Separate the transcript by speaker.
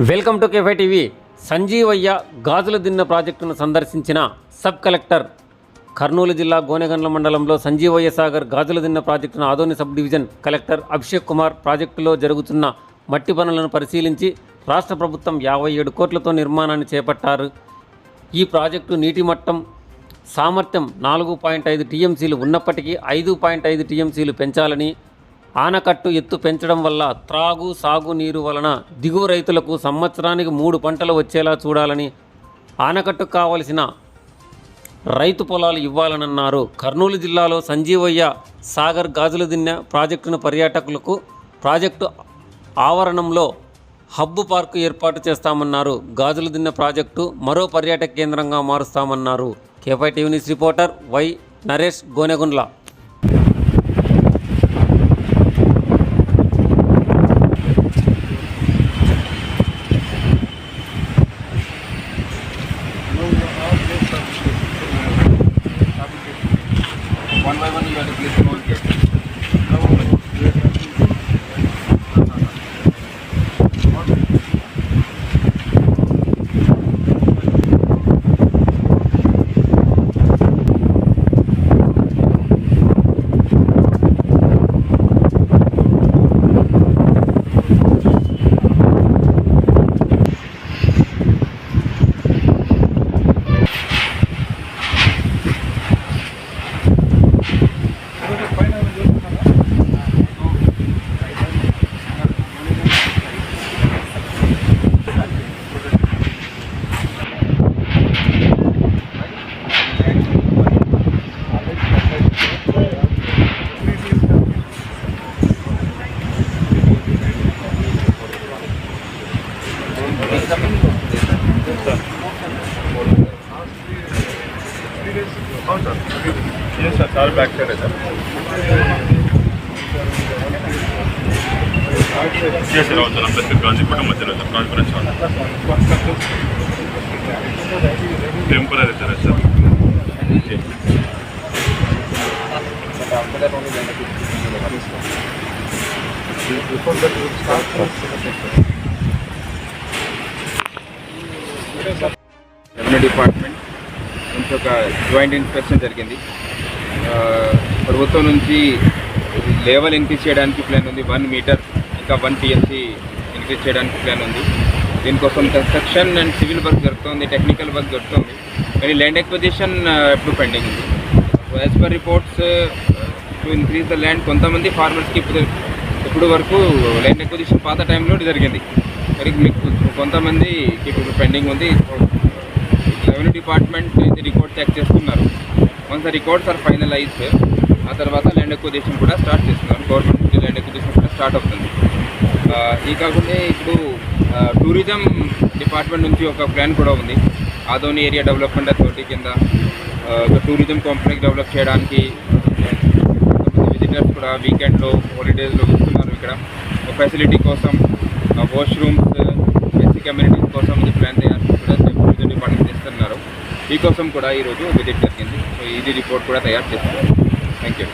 Speaker 1: Welcome to కేఫై TV. Sanjeevaiah Gajuladinne ప్రాజెక్టును సందర్శించిన సబ్ కలెక్టర్. కర్నూలు జిల్లా గోనెగండ్ల మండలంలో సంజీవయ్య సాగర్ గాజుల దిన్న ప్రాజెక్టును Adoni sub division collector Abhishek Kumar ప్రాజెక్టులో జరుగుతున్న మట్టి పనులను పరిశీలించి రాష్ట్ర ప్రభుత్వం 57 కోట్లతో నిర్మాణాన్ని చేపట్టారు. ఈ ప్రాజెక్టు నీటి మట్టం సామర్థ్యం 4.5 టీఎంసీలు ఉన్నప్పటికీ 5.5 టీఎంసీలు పెంచాలని, ఆనకట్టు ఎత్తు పెంచడం వల్ల త్రాగు సాగు నీరు వలన దిగువ రైతులకు సంవత్సరానికి 3 పంటలు వచ్చేలా చూడాలని, ఆనకట్టుకు కావలసిన రైతు పొలాలు ఇవ్వాలన్నారు. కర్నూలు జిల్లాలో సంజీవయ్య సాగర్ గాజుల దిన్నె ప్రాజెక్టును పర్యాటకులకు ప్రాజెక్టు ఆవరణంలో హబ్బు పార్కు ఏర్పాటు చేస్తామన్నారు. గాజుల దిన్నె ప్రాజెక్టు మరో పర్యాటక కేంద్రంగా మారుస్తామన్నారు. కేఫై TV news reporter Y Naresh, Gonegandla.
Speaker 2: One by one you have to place the whole gate.
Speaker 3: Yes, sir. All back side, sir. Yes, sir. Also, I'm just going to put them in the conference hall. Temporary, sir. Okay.
Speaker 2: After that only then before that you start. Revenue department నుంచి ఒక joint inspection జరిగింది. ప్రభుత్వం నుంచి level increase చేయడానికి plan ఉంది. 1 metre ఇంకా 1 TMC increase చేయడానికి plan ఉంది. దీనికోసం కన్స్ట్రక్షన్ అండ్ సివిల్ వర్క్ జరుగుతుంది, టెక్నికల్ వర్క్ జరుగుతుంది, కానీ ల్యాండ్ ఎక్విజిషన్ ఎప్పుడు పెండింగ్ ఉంది. As per reports to increase the land, కొంతమంది ఫార్మర్స్కి ఇప్పుడు వరకు ల్యాండ్ ఎక్విజిషన్ పాత టైంలో జరిగింది, మరి మీకు కొంతమంది ఇప్పుడు పెండింగ్ ఉంది. రెవెన్యూ డిపార్ట్మెంట్ ఇది రికార్డ్ చెక్ చేస్తున్నారు. Once the records are finalize, ఆ తర్వాత ల్యాండ్ ఎక్విజిషన్ కూడా స్టార్ట్ చేస్తున్నారు. గవర్నమెంట్ నుంచి ల్యాండ్ ఎక్విజిషన్ కూడా స్టార్ట్ అవుతుంది. ఈ కాకుండా ఇప్పుడు టూరిజం డిపార్ట్మెంట్ నుంచి ఒక ప్లాన్ కూడా ఉంది. ఆదోని ఏరియా డెవలప్మెంట్ అథారిటీ కింద ఒక టూరిజం కాంప్లెక్స్ డెవలప్ చేయడానికి విజిటర్స్ కూడా వీకెండ్లో హాలిడేస్లో వస్తున్నారు. ఇక్కడ ఫెసిలిటీ కోసం వాష్రూమ్స్, బేసిక్ కమ్యూనిటీస్ కోసం ఇది ప్లాన్ తయారు కూడా టూరిజం డిపార్ట్మెంట్ చేస్తున్నారు. ఈ కోసం కూడా ఈరోజు విజిట్ జరిగింది. సో ఇది రిపోర్ట్ కూడా తయారు చేస్తున్నారు. Thank you.